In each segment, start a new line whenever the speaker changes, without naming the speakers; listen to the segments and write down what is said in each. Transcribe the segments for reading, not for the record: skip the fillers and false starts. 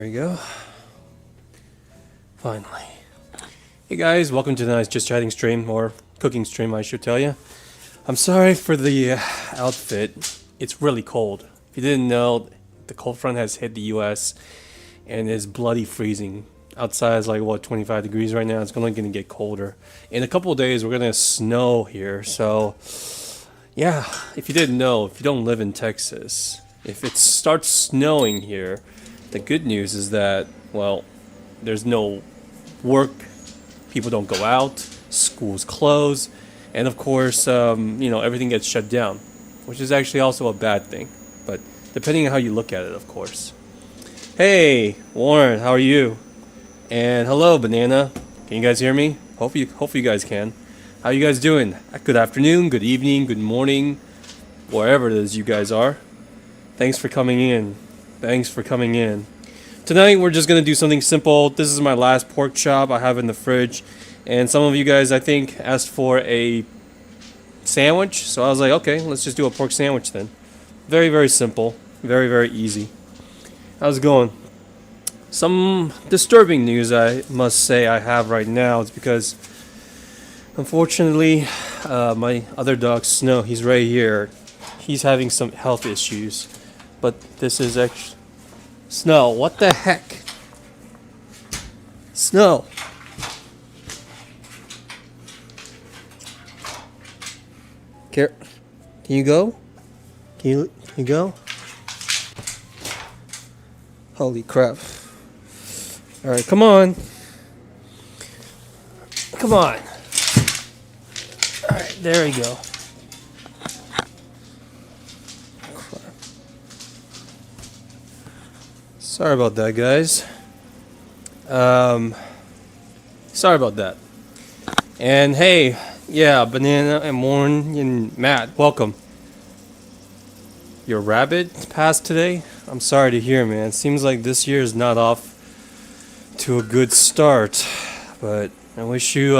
There you go. Finally. Hey guys, welcome to tonight's Just Chatting stream, or cooking stream, I should tell you. I'm sorry for the outfit. It's really cold. If you didn't know, the cold front has hit the US and it's bloody freezing. Outside is like, what, 25 degrees right now? It's only going to get colder. In a couple of days, we're going to snow here. So, yeah, if you didn't know, if you don't live in Texas, if it starts snowing here, the good news is that, well, there's no work, people don't go out, schools close, and of course, everything gets shut down, which is actually also a bad thing. But depending on how you look at it, of course. Hey, Warren, how are you? And hello, Banana. Can you guys hear me? Hope you guys can. How you guys doing? Good afternoon, good evening, good morning, wherever it is you guys are. Thanks for coming in. Tonight we're just gonna do something simple. This is my last pork chop I have in the fridge, and some of you guys I think asked for a sandwich, so I was like, okay, let's just do a pork sandwich then. Very, very simple, very, very easy. How's it going? Some disturbing news I must say I have right now. It's because unfortunately my other dog Snow, he's right here, he's having some health issues. But this is actually Snow, what the heck? Snow. Can you go? Can you go? Holy crap. Alright, come on. Come on. Alright, there we go. Sorry about that, guys. Sorry about that. And hey, yeah, Banana and Warren and Matt, welcome. Your rabbit passed today? I'm sorry to hear, man. It seems like this year is not off to a good start. But I wish you,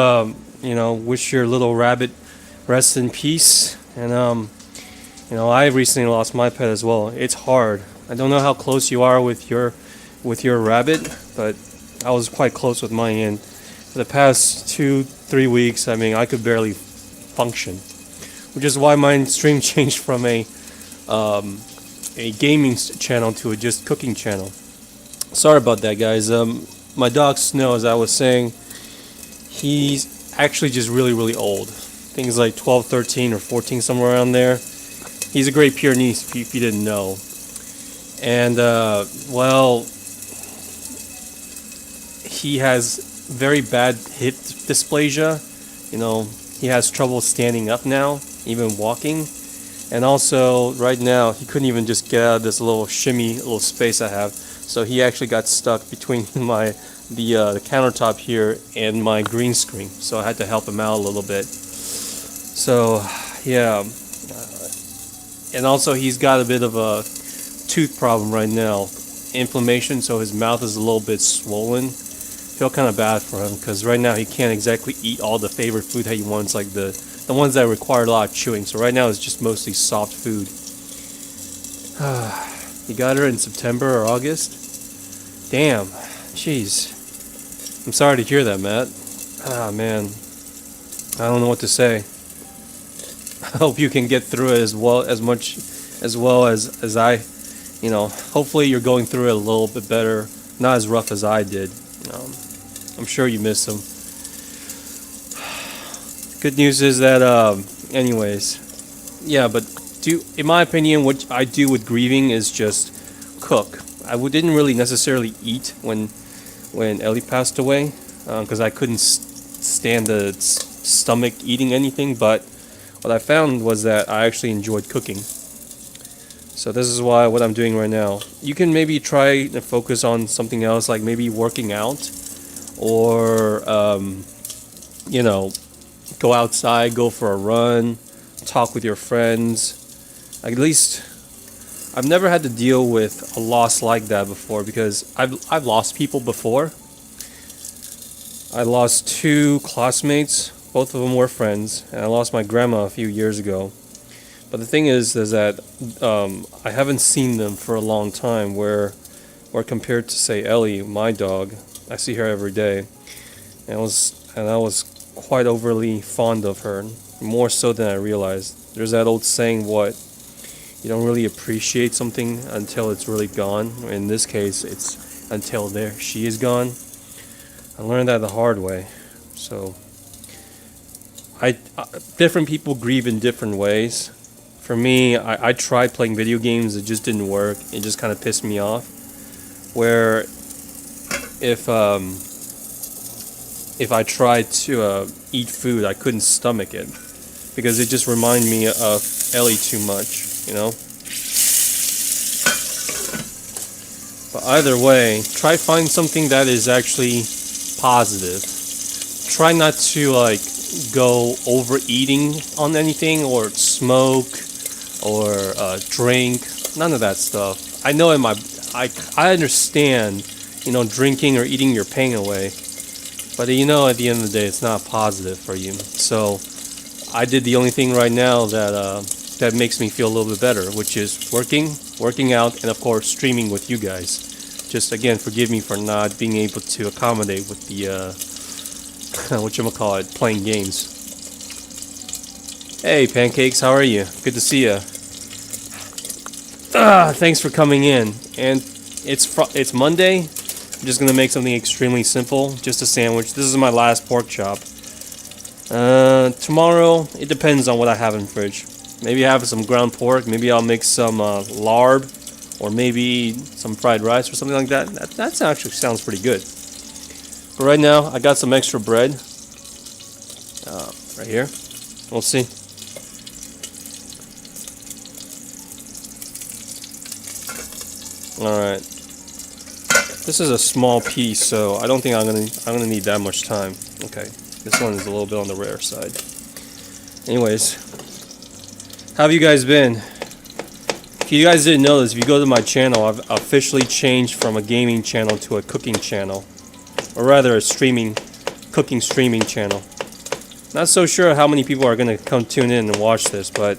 wish your little rabbit rest in peace. And, I recently lost my pet as well. It's hard. I don't know how close you are with your rabbit, but I was quite close with mine. And for the past 2-3 weeks, I mean, I could barely function, which is why my stream changed from a gaming channel to a just cooking channel. Sorry about that, guys. My dog Snow, as I was saying, he's actually just really, really old. I think he's like 12, 13, or 14, somewhere around there. He's a Great Pyrenees, if you didn't know. And, he has very bad hip dysplasia. He has trouble standing up now, even walking. And also, right now, he couldn't even just get out of this little shimmy, little space I have. So he actually got stuck between the countertop here and my green screen. So I had to help him out a little bit. So, yeah. And also, he's got a bit of a tooth problem right now, inflammation, so his mouth is a little bit swollen. Feel kind of bad for him because right now he can't exactly eat all the favorite food that he wants, like the ones that require a lot of chewing. So right now it's just mostly soft food. You got her in September or August? Damn, jeez. I'm sorry to hear that, Matt. Ah, man, I don't know what to say. I hope you can get through it as well as I. Hopefully you're going through it a little bit better, not as rough as I did. I'm sure you miss him. Good news is that, anyways, yeah, but in my opinion, what I do with grieving is just cook. I didn't really necessarily eat when Ellie passed away, because I couldn't stand the stomach eating anything, but what I found was that I actually enjoyed cooking. So this is what I'm doing right now. You can maybe try to focus on something else, like maybe working out, or go outside, go for a run, talk with your friends. At least I've never had to deal with a loss like that before, because I've lost people before. I lost 2 classmates, both of them were friends, and I lost my grandma a few years ago. But the thing is that I haven't seen them for a long time, where or compared to say Ellie, my dog. I see her every day, and I was quite overly fond of her, more so than I realized. There's that old saying, what, you don't really appreciate something until it's really gone. In this case, it's until there she is gone. I learned that the hard way. So different people grieve in different ways. For me, I tried playing video games, it just didn't work. It just kind of pissed me off. Where if I tried to eat food, I couldn't stomach it because it just reminded me of Ellie too much, you know. But either way, try find something that is actually positive. Try not to like go overeating on anything or smoke or drink. None of that stuff. I know I understand, you know, drinking or eating your pain away. But you know, at the end of the day, it's not positive for you. So I did the only thing right now that makes me feel a little bit better, which is working out, and of course streaming with you guys. Just again, forgive me for not being able to accommodate with the whatchamacallit, playing games. Hey Pancakes, how are you? Good to see you. Thanks for coming in. And it's Monday. I'm just gonna make something extremely simple, just a sandwich. This is my last pork chop. Tomorrow, it depends on what I have in the fridge. Maybe I have some ground pork, maybe I'll make some larb, or maybe some fried rice or something like that. That actually sounds pretty good. But right now, I got some extra bread. Right here. We'll see. Alright. This is a small piece, so I don't think I'm gonna need that much time. Okay, this one is a little bit on the rare side. Anyways, how have you guys been? If you guys didn't know this, if you go to my channel, I've officially changed from a gaming channel to a cooking channel, or rather a cooking streaming channel. Not so sure how many people are gonna come tune in and watch this, but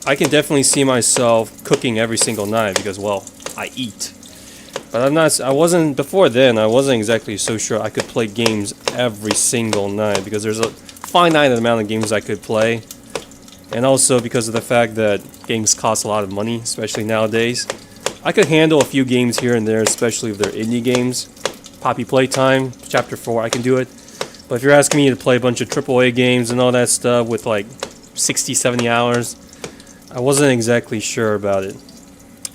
I can definitely see myself cooking every single night because, well, I eat. But I wasn't exactly so sure I could play games every single night because there's a finite amount of games I could play. And also because of the fact that games cost a lot of money, especially nowadays. I could handle a few games here and there, especially if they're indie games. Poppy Playtime, Chapter 4, I can do it. But if you're asking me to play a bunch of AAA games and all that stuff with like 60, 70 hours, I wasn't exactly sure about it.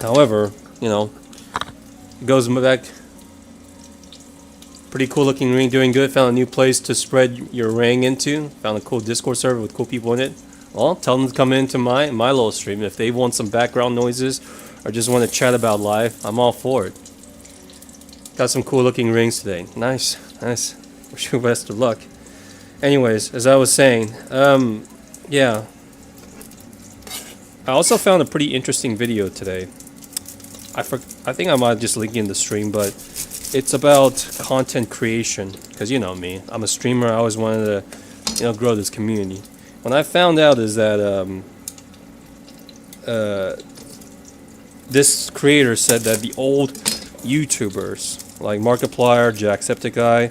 However, you know, it goes back. Pretty cool looking ring, doing good. Found a new place to spread your ring into. Found a cool Discord server with cool people in it. Well, tell them to come into my little stream. If they want some background noises or just want to chat about life, I'm all for it. Got some cool looking rings today. Nice. Wish you best of luck. Anyways, as I was saying, yeah. I also found a pretty interesting video today. I think I might just link in the stream, but it's about content creation. Because you know me, I'm a streamer. I always wanted to, you know, grow this community. What I found out is that this creator said that the old YouTubers like Markiplier, Jacksepticeye,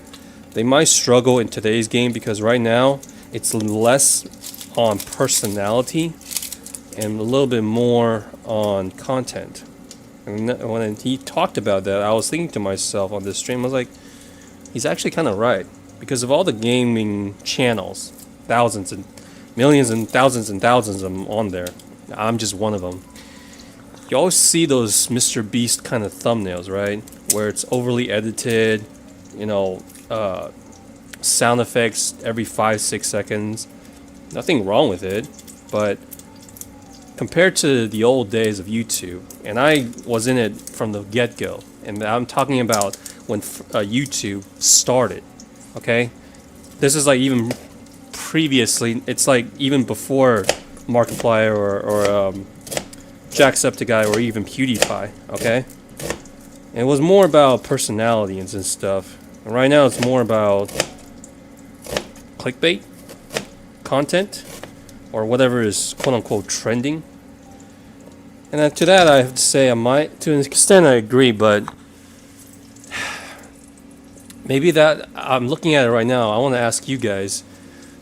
they might struggle in today's game because right now it's less on personality and a little bit more on content. And when he talked about that, I was thinking to myself on this stream, I was like, he's actually kind of right. Because of all the gaming channels, thousands and millions and thousands of them on there, I'm just one of them. You always see those Mr. Beast kind of thumbnails, right? Where it's overly edited, you know, sound effects every 5-6 seconds. Nothing wrong with it, but compared to the old days of YouTube, and I was in it from the get-go, and I'm talking about when YouTube started, okay? This is like even previously, it's like even before Markiplier or Jacksepticeye or even PewDiePie, okay? And it was more about personality and stuff. And right now it's more about clickbait, content, or whatever is quote-unquote trending. And to that, I have to say, to an extent, I agree, but maybe that I'm looking at it right now. I want to ask you guys: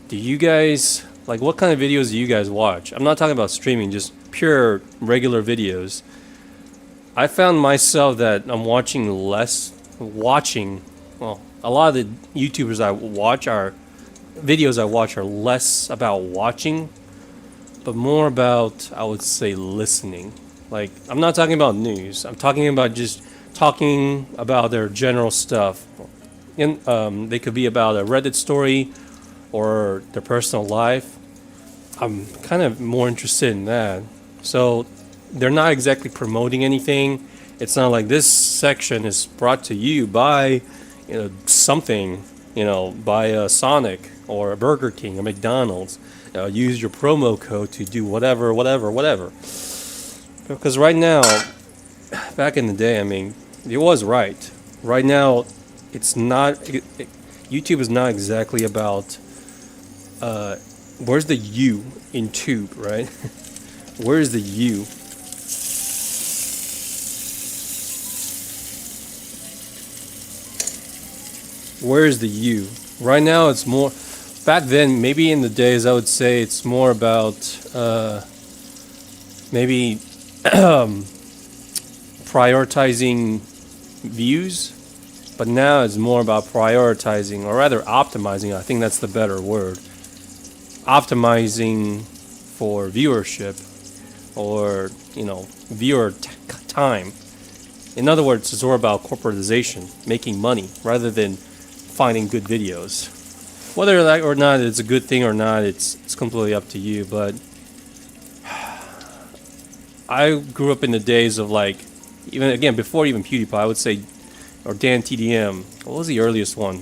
do you guys like what kind of videos do you guys watch? I'm not talking about streaming, just pure regular videos. I found myself that I'm watching. Well, a lot of the YouTubers I watch are videos I watch are less about watching, but more about, I would say, listening. Like, I'm not talking about news. I'm talking about just talking about their general stuff. They could be about a Reddit story or their personal life. I'm kind of more interested in that. So they're not exactly promoting anything. It's not like this section is brought to you by, something, by Sonic or a Burger King or McDonald's. Use your promo code to do whatever, whatever, whatever. Because right now, back in the day, I mean, it was right. Right now, it's not. YouTube is not exactly about. Where's the U in tube, right? Where's the U? Where's the U? Right now, it's more. Back then, maybe in the days, I would say it's more about maybe prioritizing views, but now it's more about prioritizing, or rather optimizing. I think that's the better word. Optimizing for viewership, or viewer time. In other words, it's more about corporatization, making money, rather than finding good videos. Whether that or not it's a good thing or not, it's completely up to you. But I grew up in the days of before even PewDiePie, I would say, or Dan TDM. What was the earliest one?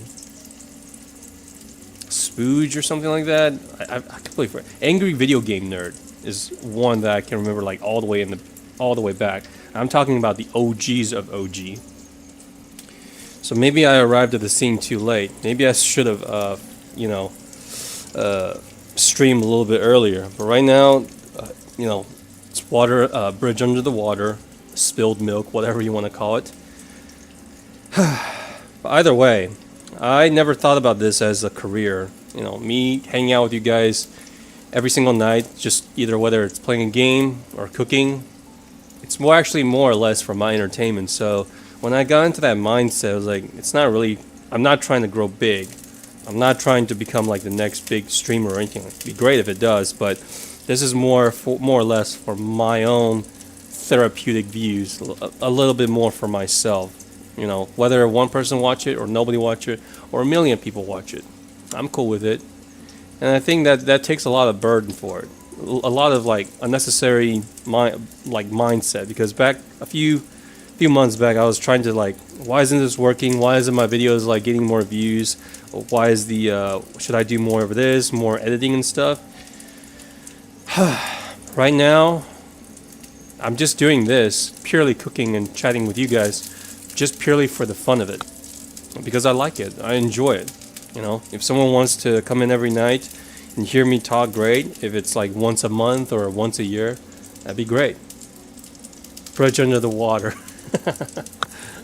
Spooge or something like that. I completely forgot. Angry Video Game Nerd is one that I can remember all the way back. I'm talking about the OGs of OG. So maybe I arrived at the scene too late. Maybe I should have, streamed a little bit earlier. But right now, it's water, bridge under the water, spilled milk, whatever you want to call it. But either way, I never thought about this as a career. Me hanging out with you guys every single night, just either whether it's playing a game or cooking. It's more or less for my entertainment. So when I got into that mindset, I was like, I'm not trying to grow big. I'm not trying to become like the next big streamer or anything. It'd be great if it does, but this is more or less for my own therapeutic views, a little bit more for myself. Whether one person watch it or nobody watch it or a million people watch it, I'm cool with it. And I think that takes a lot of burden for it, a lot of unnecessary mindset. Because back a few months back, I was trying to why isn't this working? Why isn't my videos getting more views? Why is should I do more of this, more editing and stuff? Right now, I'm just doing this, purely cooking and chatting with you guys, just purely for the fun of it, because I like it. I enjoy it. If someone wants to come in every night and hear me talk, great. If it's once a month or once a year, that'd be great. Bridge under the water.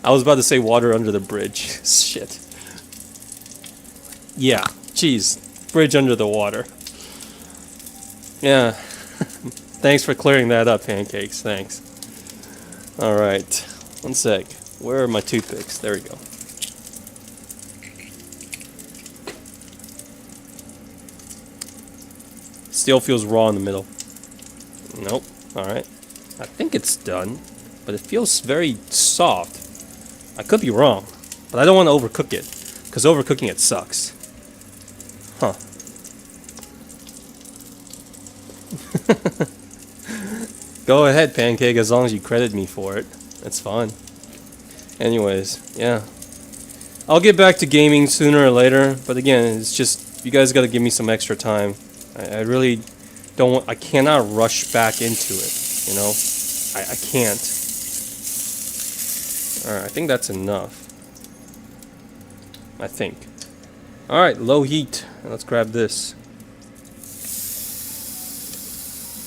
I was about to say water under the bridge. Shit. Yeah, geez. Bridge under the water. Yeah. Thanks for clearing that up, Pancakes. Thanks. Alright. One sec. Where are my toothpicks? There we go. Still feels raw in the middle. Nope. Alright. I think it's done, but it feels very soft. I could be wrong, but I don't want to overcook it, because overcooking it sucks. Huh. Go ahead, Pancake, as long as you credit me for it. That's fine. Anyways, yeah. I'll get back to gaming sooner or later, but again, it's just, you guys gotta give me some extra time. I really I cannot rush back into it, I can't. Alright, I think that's enough. I think. Alright, low heat. Let's grab this.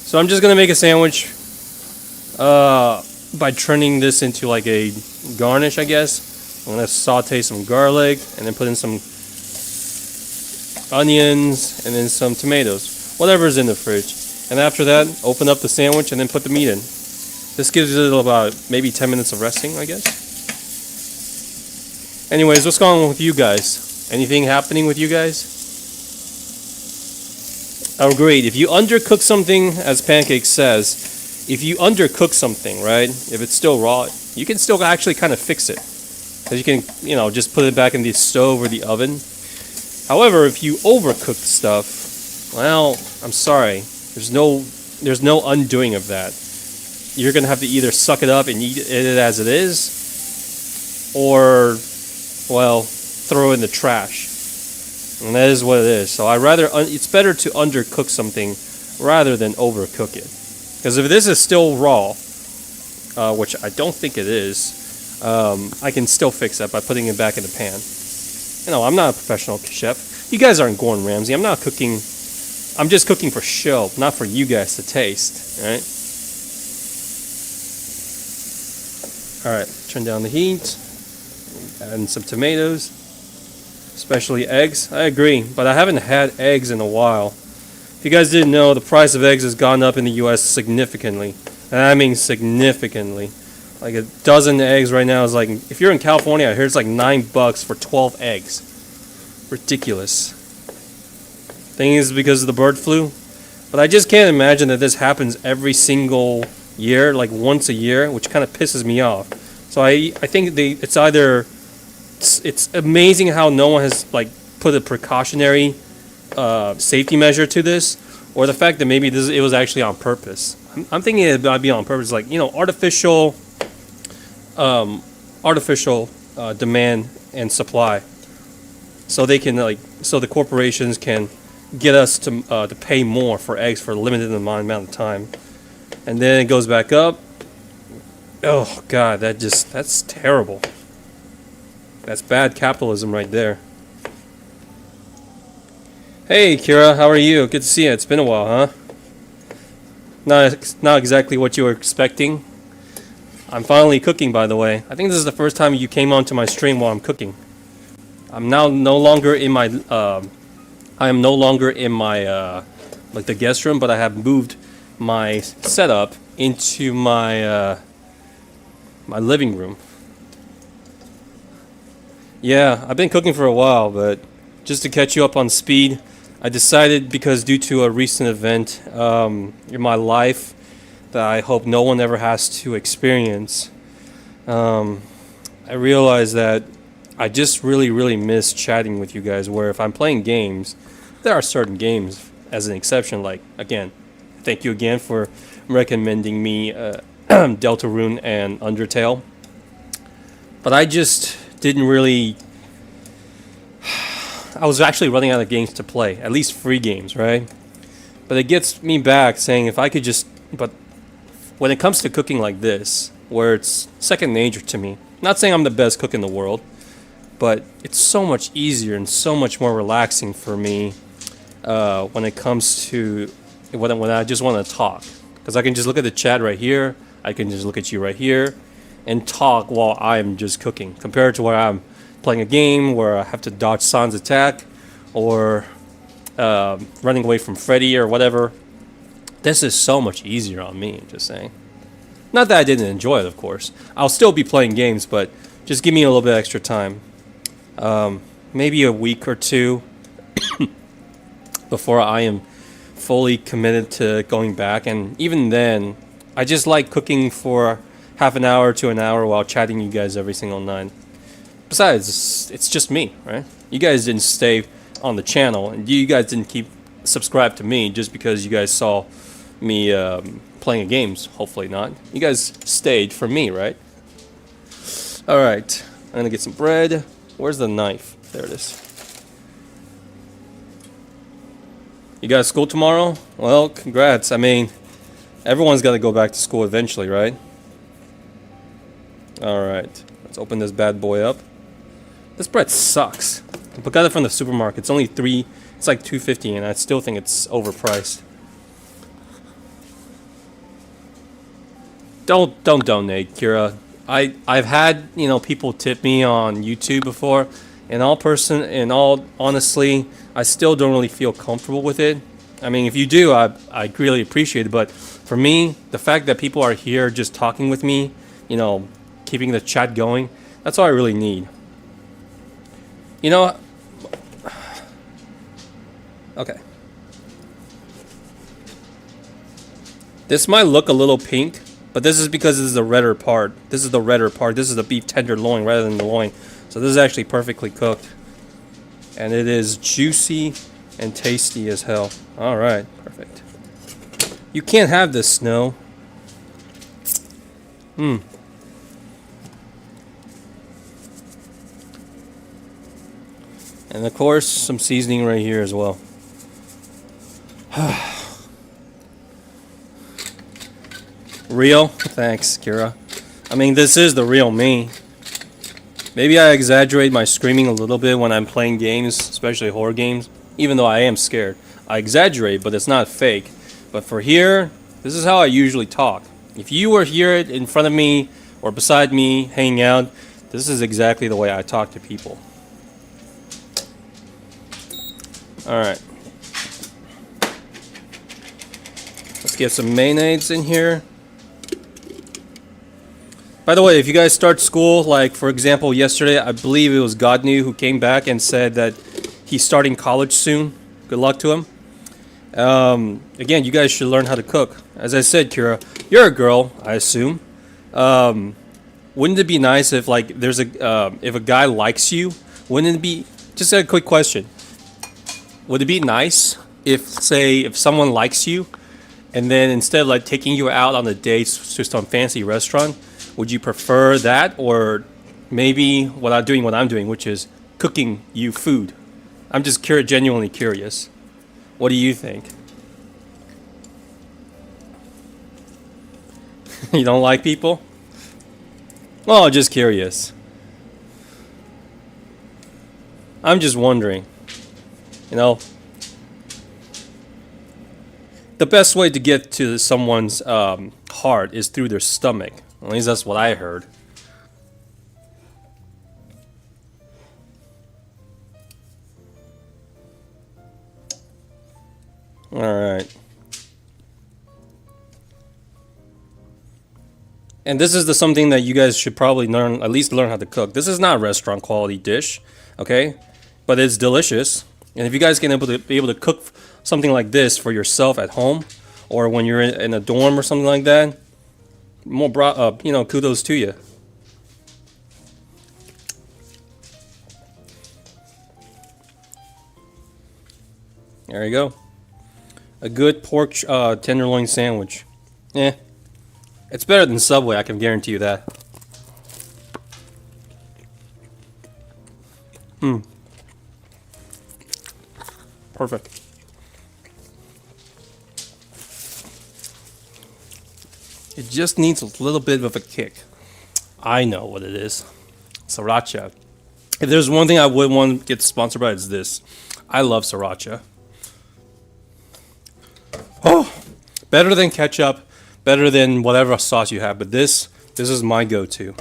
So I'm just gonna make a sandwich. by turning this into like a garnish, I guess. I'm gonna saute some garlic and then put in some onions and then some tomatoes, whatever's in the fridge. And after that, open up the sandwich and then put the meat in. This gives it about maybe 10 minutes of resting, I guess. Anyways, what's going on with you guys? Anything happening with you guys? Oh, great. If you undercook something, as Pancake says, if you undercook something, right, if it's still raw, you can still actually kind of fix it. Because you can, just put it back in the stove or the oven. However, if you overcook stuff, well, I'm sorry. There's no undoing of that. You're going to have to either suck it up and eat it as it is, or, well, throw it in the trash. And that is what it is. So it's better to undercook something rather than overcook it. Because if this is still raw, which I don't think it is, I can still fix that by putting it back in the pan. I'm not a professional chef. You guys aren't Gordon Ramsay. I'm not cooking. I'm just cooking for show, not for you guys to taste. Right? All right. Turn down the heat. Add in some tomatoes, especially eggs. I agree, but I haven't had eggs in a while. If you guys didn't know, the price of eggs has gone up in the U.S. significantly, and I mean significantly. Like a dozen eggs right now is like, if you're in California, I hear it's like $9 for 12 eggs. Ridiculous. Thing is because of the bird flu, but I just can't imagine that this happens every single year, like once a year, which kind of pisses me off. So I think it's amazing how no one has like put a precautionary safety measure to this, or the fact that maybe it was actually on purpose. I'm thinking it might be on purpose, like artificial demand and supply, so they can so the corporations can get us to pay more for eggs for a limited amount of time, and then it goes back up. Oh God, that's terrible. That's bad capitalism right there. Hey Kira, how are you? Good to see you. It's been a while, huh? Not exactly what you were expecting. I'm finally cooking, by the way. I think this is the first time you came onto my stream while I'm cooking. I'm now no longer in my I am no longer in my like the guest room, but I have moved my setup into my my living room. Yeah, I've been cooking for a while, but just to catch you up on speed, I decided, because due to a recent event in my life that I hope no one ever has to experience, I realized that I just really miss chatting with you guys, where if I'm playing games, there are certain games as an exception, like, again, thank you again for recommending me Deltarune and Undertale, but I just didn't really. I was actually running out of games to play, at least free games, right? But it gets me back saying if I could just. But when it comes to cooking like this, where it's second nature to me, not saying I'm the best cook in the world, but it's so much easier and so much more relaxing for me when it comes to when I just want to talk, because I can just look at the chat right here, I can just look at you right here, and talk while I'm just cooking, compared to where I'm playing a game where I have to dodge Sans attack or running away from Freddy or whatever. This is so much easier on me, just saying. Not that I didn't enjoy it, of course. I'll still be playing games, but just give me a little bit extra time. Maybe a week or two before I am fully committed to going back. And even then, I just like cooking for half an hour to an hour while chatting you guys every single night. Besides, it's just me, right? You guys didn't stay on the channel, and you guys didn't keep subscribed to me just because you guys saw me playing games. Hopefully not. You guys stayed for me, right? Alright, I'm gonna get some bread. Where's the knife? There it is. You got school tomorrow? Well, congrats. I mean, everyone's got to go back to school eventually, right? Alright, let's open this bad boy up. This bread sucks. I got it from the supermarket. It's only it's like $2.50, and I still think it's overpriced. Don't donate, Kira. I've had people tip me on YouTube before, and all honestly, I still don't really feel comfortable with it. I mean, if you do, I really appreciate it. But for me, the fact that people are here just talking with me, you know, keeping the chat going, that's all I really need. You know, okay. This might look a little pink, but this is because this is the redder part. This is the redder part. This is the beef tenderloin rather than the loin. So this is actually perfectly cooked. And it is juicy and tasty as hell. Alright, perfect. You can't have this, Snow. And of course, some seasoning right here as well. Real? Thanks, Kira. I mean, this is the real me. Maybe I exaggerate my screaming a little bit when I'm playing games, especially horror games, even though I am scared. I exaggerate, but it's not fake. But for here, this is how I usually talk. If you were here in front of me or beside me hanging out, this is exactly the way I talk to people. Alright. Let's get some mayonnaise in here. By the way, if you guys start school, like for example yesterday, I believe it was Godnew who came back and said that he's starting college soon. Good luck to him. Again, you guys should learn how to cook. As I said, Kira, you're a girl, I assume. Wouldn't it be nice if like if a guy likes you? Wouldn't it be just a quick question? Would it be nice if someone likes you, and then instead of like taking you out on a date to some fancy restaurant, would you prefer that, or maybe what I'm doing, which is cooking you food? I'm just genuinely curious. What do you think? You don't like people? Oh, just curious. I'm just wondering. You know, the best way to get to someone's heart is through their stomach. At least that's what I heard. Alright. And this is something that you guys should probably at least learn how to cook. This is not a restaurant quality dish, okay? But it's delicious. And if you guys can be able to cook something like this for yourself at home, or when you're in a dorm or something like that, kudos to you. There you go. A good pork tenderloin sandwich. Yeah. It's better than Subway, I can guarantee you that. Perfect. It just needs a little bit of a kick. I know what it is. Sriracha. If there's one thing I would want to get sponsored by, it's this. I love sriracha. Oh, better than ketchup, better than whatever sauce you have, but this is my go-to.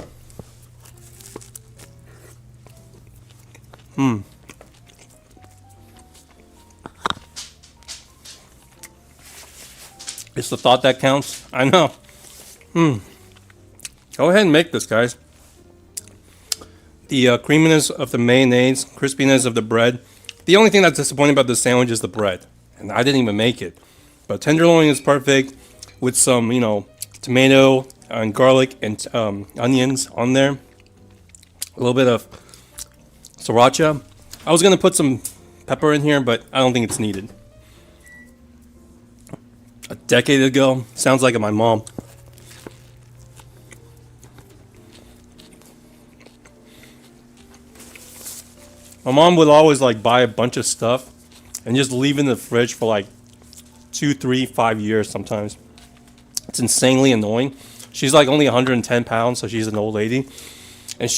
It's the thought that counts. I know. Go ahead and make this, guys. The creaminess of the mayonnaise, crispiness of the bread. The only thing that's disappointing about this sandwich is the bread, and I didn't even make it. But tenderloin is perfect with some, tomato and garlic and onions on there. A little bit of sriracha. I was gonna put some pepper in here, but I don't think it's needed. A decade ago, sounds like my mom. My mom would always buy a bunch of stuff and just leave it in the fridge for 2, 3, 5 years sometimes. It's insanely annoying. She's only 110 pounds, so she's an old lady. And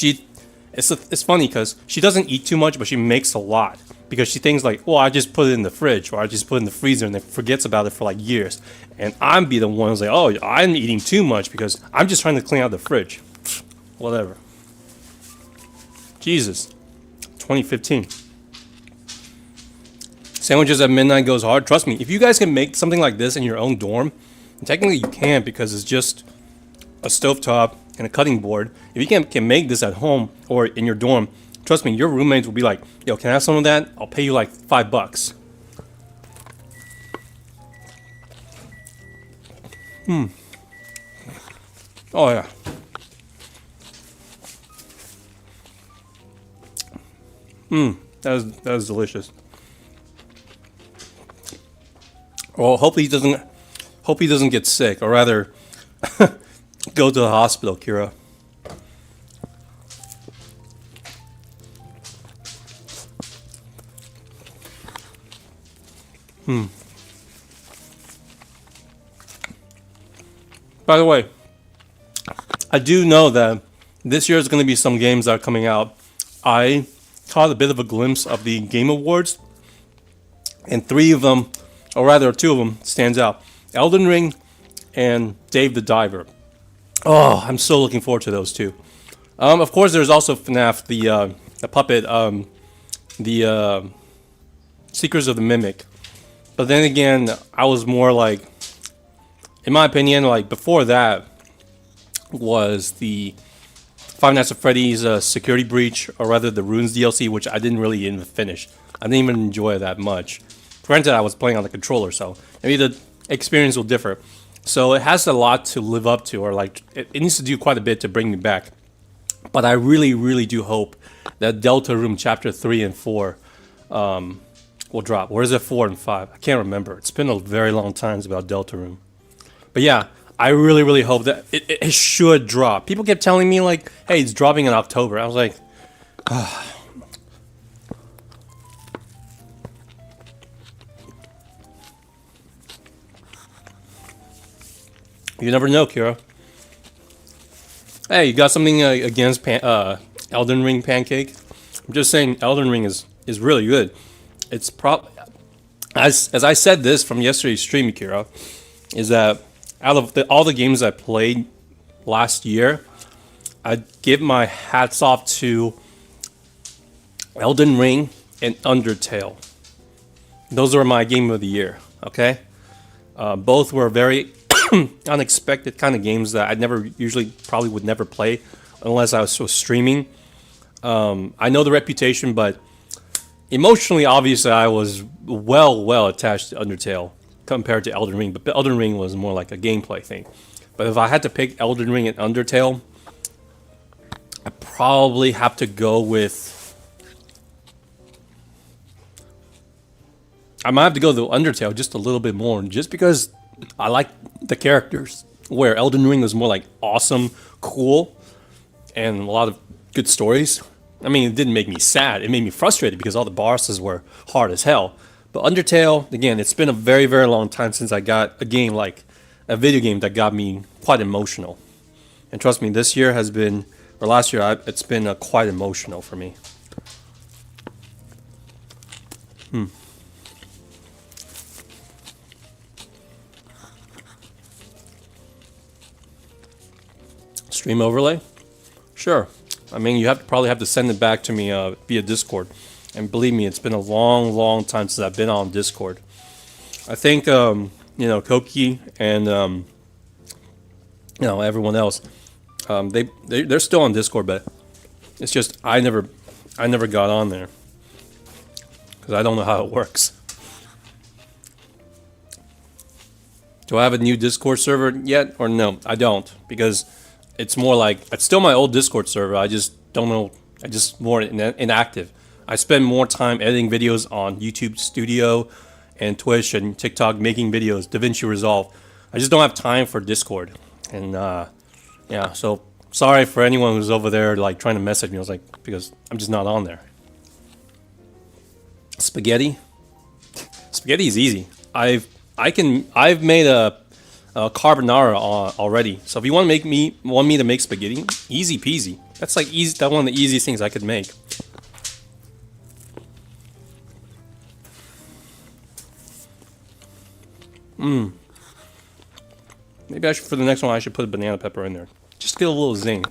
it's funny because she doesn't eat too much, but she makes a lot because she thinks like, well, I just put it in the fridge or I just put it in the freezer and then forgets about it for like years. And I'm be the one who's like, oh, I'm eating too much because I'm just trying to clean out the fridge. Whatever. Jesus. 2015. Sandwiches at midnight goes hard. Trust me, if you guys can make something like this in your own dorm, and technically you can because it's just a stovetop and a cutting board. If you can make this at home or in your dorm, trust me, your roommates will be like, yo, can I have some of that? I'll pay you like $5. Oh yeah. That was delicious. Well, hope he doesn't get sick, or rather, go to the hospital, Kira. By the way, I do know that this year is going to be some games that are coming out. I caught a bit of a glimpse of the Game Awards, and three of them, or rather two of them, stands out. Elden Ring and Dave the Diver. Oh, I'm so looking forward to those two. Of course, there's also FNAF, the puppet, the Seekers of the Mimic. But then again, I was more like, in my opinion, like before that was the Five Nights at Freddy's Security Breach, or rather the Runes DLC, which I didn't really even finish. I didn't even enjoy it that much. Granted, I was playing on the controller, so maybe the experience will differ. So it has a lot to live up to, or like it needs to do quite a bit to bring me back. But I really, really do hope that Deltarune Chapter 3 and 4 will drop. Or is it 4 and 5? I can't remember. It's been a very long time about Deltarune. But yeah, I really, really hope that it should drop. People kept telling me like, hey, it's dropping in October. I was like, you never know, Kira. Hey, you got something against Elden Ring Pancake? I'm just saying, Elden Ring is really good. It's as I said this from yesterday's stream, Kira, is that out of all the games I played last year, I'd give my hats off to Elden Ring and Undertale. Those were my game of the year. Okay, both were very unexpected kind of games that I never usually probably would never play unless I was streaming. I know the reputation, but emotionally, obviously, I was well attached to Undertale compared to Elden Ring. But Elden Ring was more like a gameplay thing. But if I had to pick Elden Ring and Undertale, I probably have to go with. I might have to go to Undertale just a little bit more, just because I like the characters. Where Elden Ring was more like awesome, cool, and a lot of good stories. I mean, it didn't make me sad. It made me frustrated because all the bosses were hard as hell. But Undertale, again, it's been a very, very long time since I got a game like a video game that got me quite emotional. And trust me, this year has been, or last year, it's been quite emotional for me. Stream overlay? Sure. I mean, you probably have to send it back to me via Discord. And believe me, it's been a long time since I've been on Discord. I think, Koki and, everyone else, they're still on Discord, but it's just I never got on there because I don't know how it works. Do I have a new Discord server yet, or no? I don't, because it's more like it's still my old Discord server. I just don't know. I just more inactive. I spend more time editing videos on YouTube Studio and Twitch and TikTok, making videos, DaVinci Resolve. I just don't have time for Discord. And yeah, so sorry for anyone who's over there like trying to message me. I was like, because I'm just not on there. Spaghetti. Spaghetti is easy. I've made a carbonara already. So if you want me to make spaghetti, easy peasy. That's like easy. That's one of the easiest things I could make. Maybe I should, for the next one, I should put a banana pepper in there. Just get a little zing.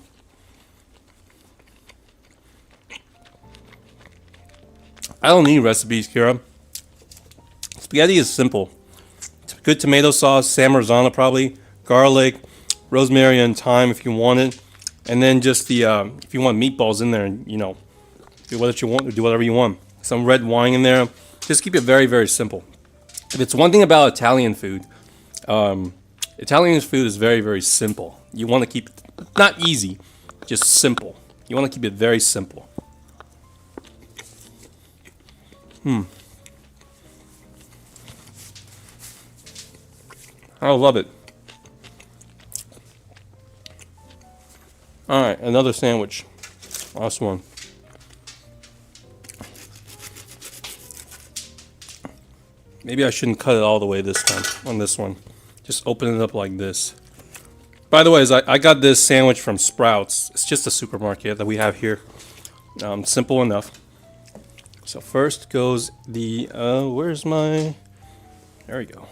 I don't need recipes, Kira. Spaghetti is simple. Good tomato sauce, San Marzano probably, garlic, rosemary and thyme if you want it, and then just the if you want meatballs in there, and do whatever you want, do whatever you want. Some red wine in there. Just keep it very, very simple. If it's one thing about Italian food, Italian food is very, very simple. You want to keep it not easy, just simple. You want to keep it very simple. I love it. All right, another sandwich. Last one. Maybe I shouldn't cut it all the way this time on this one. Just open it up like this. By the way, I got this sandwich from Sprouts. It's just a supermarket that we have here. Simple enough. So first goes the, where's my, there we go.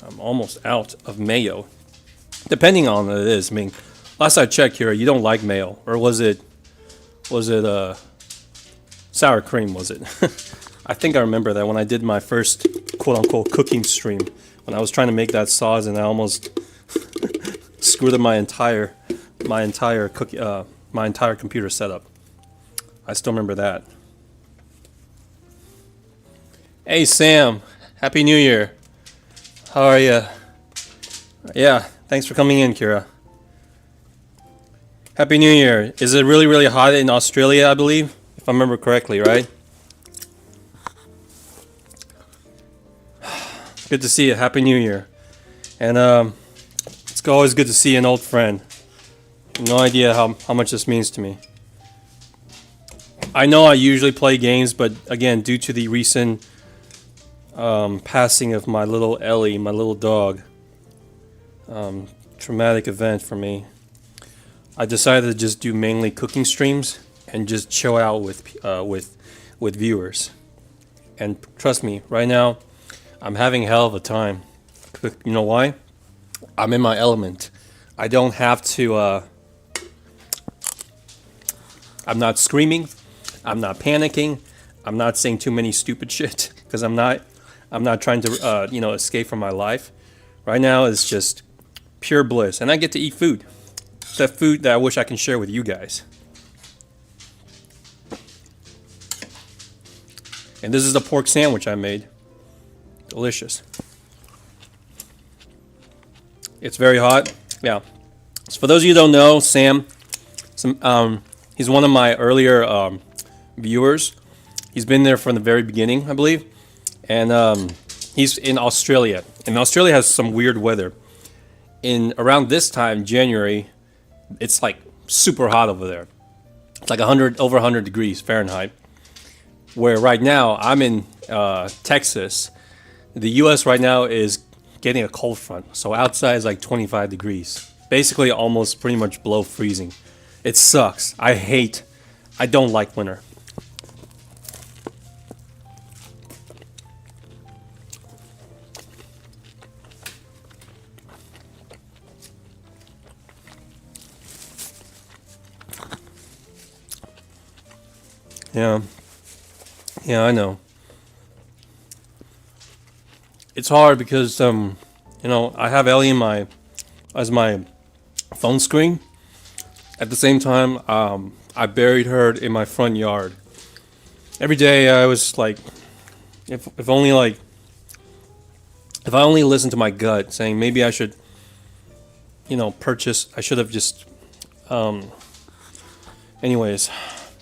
I'm almost out of mayo. Depending on what it is. I mean, last I checked here, you don't like mayo. Or was it sour cream, was it? I think I remember that when I did my first quote-unquote cooking stream. When I was trying to make that sauce and I almost screwed up my entire computer setup. I still remember that. Hey Sam, Happy New Year. How are you? Yeah, thanks for coming in, Kira. Happy New Year. Is it really, really hot in Australia, I believe? If I remember correctly, right? Good to see you. Happy New Year. And it's always good to see an old friend. No idea how much this means to me. I know I usually play games, but again, due to the recent passing of my little Ellie, my little dog, traumatic event for me, I decided to just do mainly cooking streams and just chill out with viewers. And trust me, right now, I'm having a hell of a time. You know why? I'm in my element. I don't have to. I'm not screaming. I'm not panicking. I'm not saying too many stupid shit because I'm not trying to escape from my life. Right now is just pure bliss, and I get to eat food. That food that I wish I can share with you guys. And this is the pork sandwich I made. Delicious. It's very hot. Yeah. So for those of you who don't know, Sam, he's one of my earlier viewers. He's been there from the very beginning, I believe. And he's in Australia. And Australia has some weird weather. In around this time, January, it's like super hot over there. It's like over 100 degrees Fahrenheit. Where right now, I'm in Texas. The U.S. right now is getting a cold front. So outside is like 25 degrees. Basically almost pretty much below freezing. It sucks. I don't like winter. Yeah, I know. It's hard because I have Ellie as my phone screen. At the same time, I buried her in my front yard. Every day I was like, if I only listened to my gut saying maybe I should, purchase. I should have just. Anyways.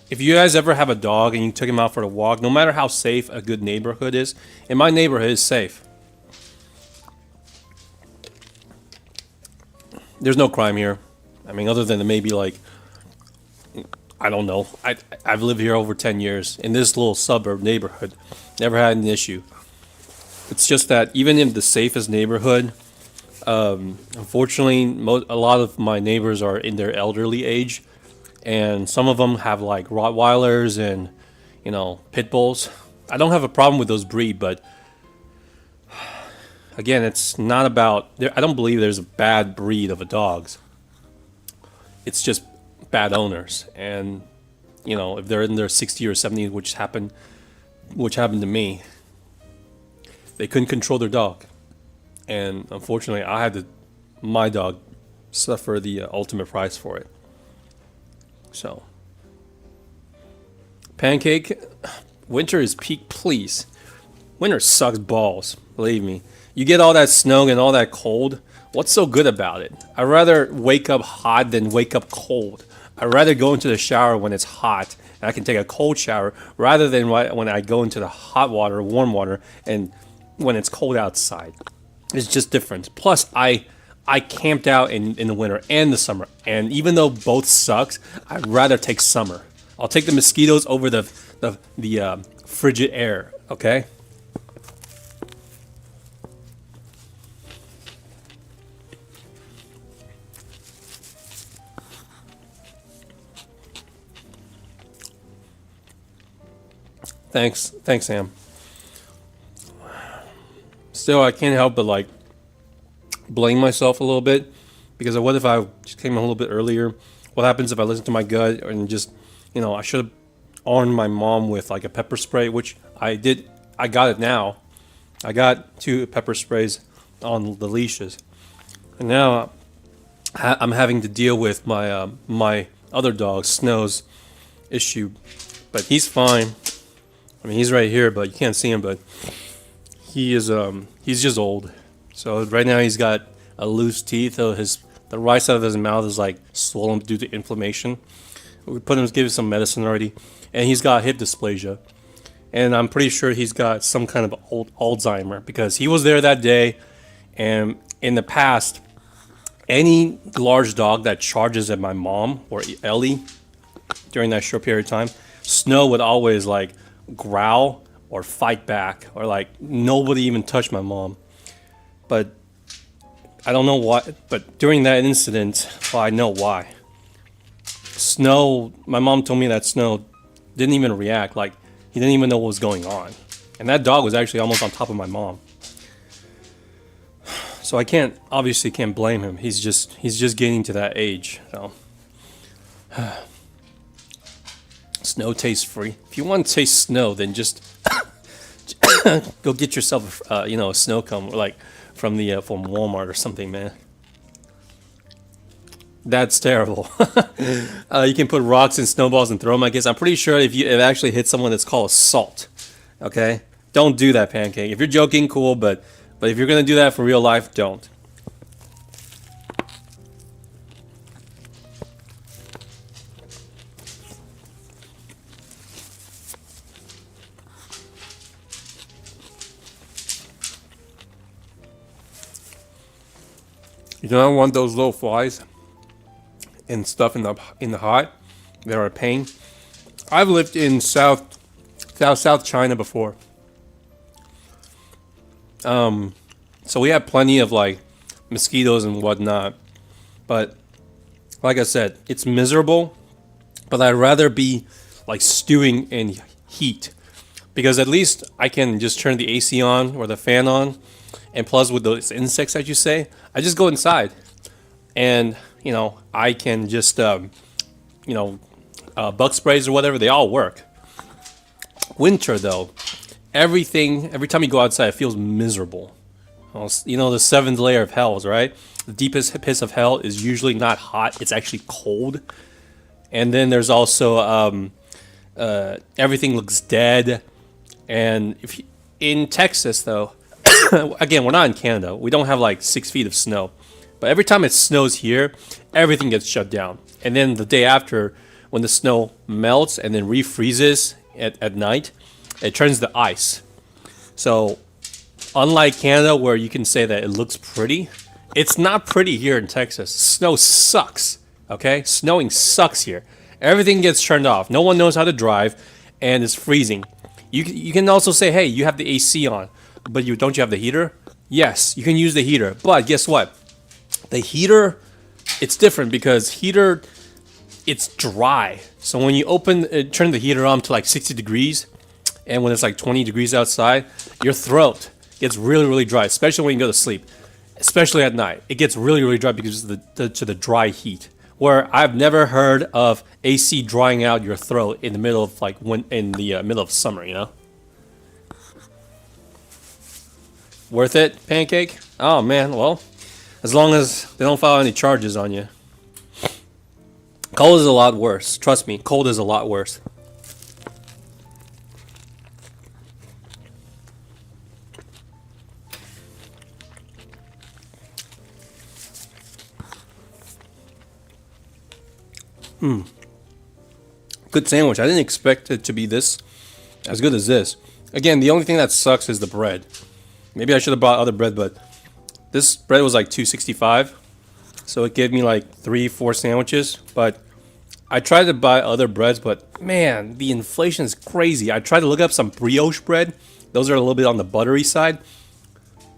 If you guys ever have a dog and you took him out for a walk, no matter how safe a good neighborhood is, in my neighborhood is safe. There's no crime here. I mean, other than maybe like, I don't know. I've lived here over 10 years in this little suburb neighborhood. Never had an issue. It's just that even in the safest neighborhood, Unfortunately, a lot of my neighbors are in their elderly age, and some of them have like Rottweilers and pit bulls. I don't have a problem with those breed, but again, it's not about. I don't believe there's a bad breed of a dogs. It's just bad owners, and if they're in their 60 or 70, which happened to me, they couldn't control their dog, and unfortunately, my dog suffer the ultimate price for it. So, Pancake, winter is peak, please. Winter sucks balls, believe me. You get all that snow and all that cold. What's so good about it? I'd rather wake up hot than wake up cold. I'd rather go into the shower when it's hot and I can take a cold shower rather than when I go into the hot water, warm water, and when it's cold outside. It's just different. Plus, I camped out in the winter and the summer, and even though both sucks, I'd rather take summer. I'll take the mosquitoes over the frigid air. Okay. Thanks, Sam. Still, I can't help but like blame myself a little bit because what if I just came a little bit earlier? What happens if I listen to my gut and just, I should have armed my mom with like a pepper spray, which I did. I got it now. I got 2 pepper sprays on the leashes, and now I'm having to deal with my other dog Snow's issue, but he's fine. I mean, he's right here, but you can't see him. But he's just old. So right now he's got a loose teeth. So the right side of his mouth is like swollen due to inflammation. We give him some medicine already, and he's got hip dysplasia. And I'm pretty sure he's got some kind of old Alzheimer because he was there that day. And in the past, any large dog that charges at my mom or Ellie during that short period of time, Snow would always like growl or fight back, or like nobody even touched my mom. But I don't know why. But during that incident, well, I know why. Snow, my mom told me that Snow didn't even react. Like he didn't even know what was going on, and that dog was actually almost on top of my mom. So I obviously can't blame him. He's just getting to that age. So Snow tastes free. If you want to taste snow, then just go get yourself a snow cone like from Walmart or something, man. That's terrible. You can put rocks and snowballs and throw them. I guess I'm pretty sure if it actually hits someone, it's called assault. Okay, don't do that, Pancake. If you're joking, cool, but if you're gonna do that for real life, don't. You don't want those little flies and stuff in the hot that are a pain. I've lived in South China before, so we have plenty of like mosquitoes and whatnot. But like I said, it's miserable. But I'd rather be like stewing in heat because at least I can just turn the AC on or the fan on, and plus with those insects that you say, I just go inside, and I can just bug sprays or whatever, they all work. Winter though, every time you go outside, it feels miserable. The 7th layer of hell, right? The deepest pits of hell is usually not hot; it's actually cold. And then there's also everything looks dead. And in Texas though, again, we're not in Canada. We don't have like 6 feet of snow. But every time it snows here, everything gets shut down. And then the day after, when the snow melts and then refreezes at night, it turns to ice. So, unlike Canada, where you can say that it looks pretty, it's not pretty here in Texas. Snow sucks, okay? Snowing sucks here. Everything gets turned off. No one knows how to drive, and it's freezing. You can also say, hey, you have the AC on, but don't you have the heater? Yes, you can use the heater, but guess what? The heater, it's different because heater, it's dry. So when you turn the heater on to like 60 degrees, and when it's like 20 degrees outside, your throat gets really, really dry, especially when you go to sleep, especially at night. It gets really, really dry because of the dry heat. Where I've never heard of AC drying out your throat in the middle of like middle of summer, you know. Worth it, Pancake? Oh man, well, as long as they don't file any charges on you. Cold is a lot worse. Trust me, cold is a lot worse. Good sandwich. I didn't expect it to be this as good as this. Again, the only thing that sucks is the bread. Maybe I should have bought other bread, but this bread was like $2.65, so it gave me like 3-4 sandwiches. But I tried to buy other breads, but man, the inflation is crazy. I tried to look up some brioche bread. Those are a little bit on the buttery side.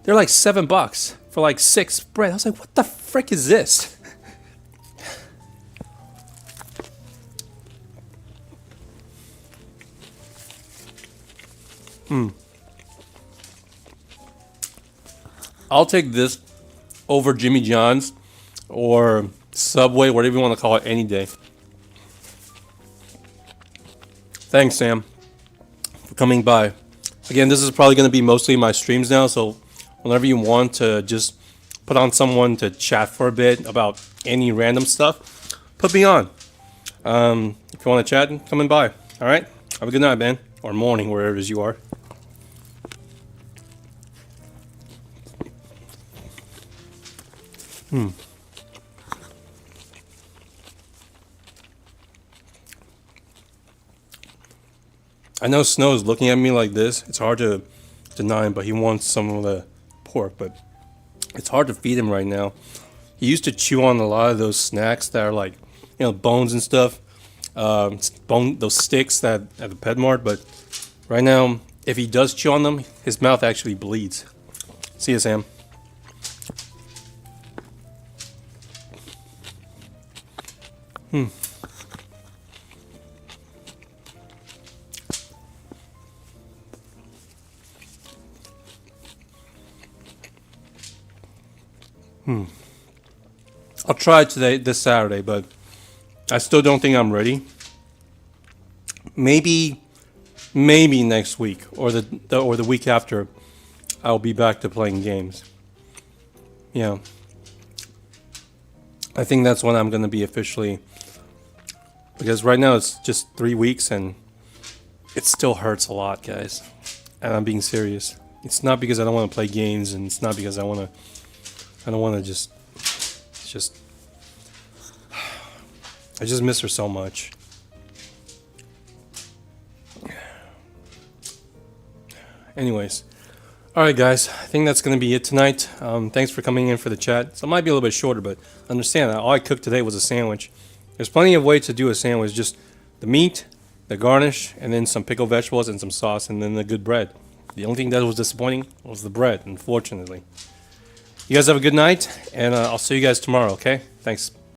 They're like $7 for like 6 bread. I was like, what the frick is this? I'll take this over Jimmy John's or Subway, whatever you want to call it, any day. Thanks, Sam, for coming by. Again, this is probably going to be mostly my streams now, so whenever you want to just put on someone to chat for a bit about any random stuff, put me on. If you want to chat, come in by. All right? Have a good night, man. Or morning, wherever it is you are. I know Snow's looking at me like this. It's hard to deny him, but he wants some of the pork. But it's hard to feed him right now. He used to chew on a lot of those snacks that are like, bones and stuff. Those sticks that at the Pet Mart. But right now, if he does chew on them, his mouth actually bleeds. See you, Sam. I'll try this Saturday, but I still don't think I'm ready. Maybe next week or the week after, I'll be back to playing games. Yeah, I think that's when I'm gonna be officially. Because right now it's just 3 weeks and it still hurts a lot, guys. And I'm being serious. It's not because I don't want to play games, and it's not because I don't want to just. It's just. I just miss her so much. Anyways. Alright, guys. I think that's going to be it tonight. Thanks for coming in for the chat. So it might be a little bit shorter, but understand that all I cooked today was a sandwich. There's plenty of ways to do a sandwich. Just the meat, the garnish, and then some pickled vegetables and some sauce, and then the good bread. The only thing that was disappointing was the bread, unfortunately. You guys have a good night, and I'll see you guys tomorrow, okay? Thanks.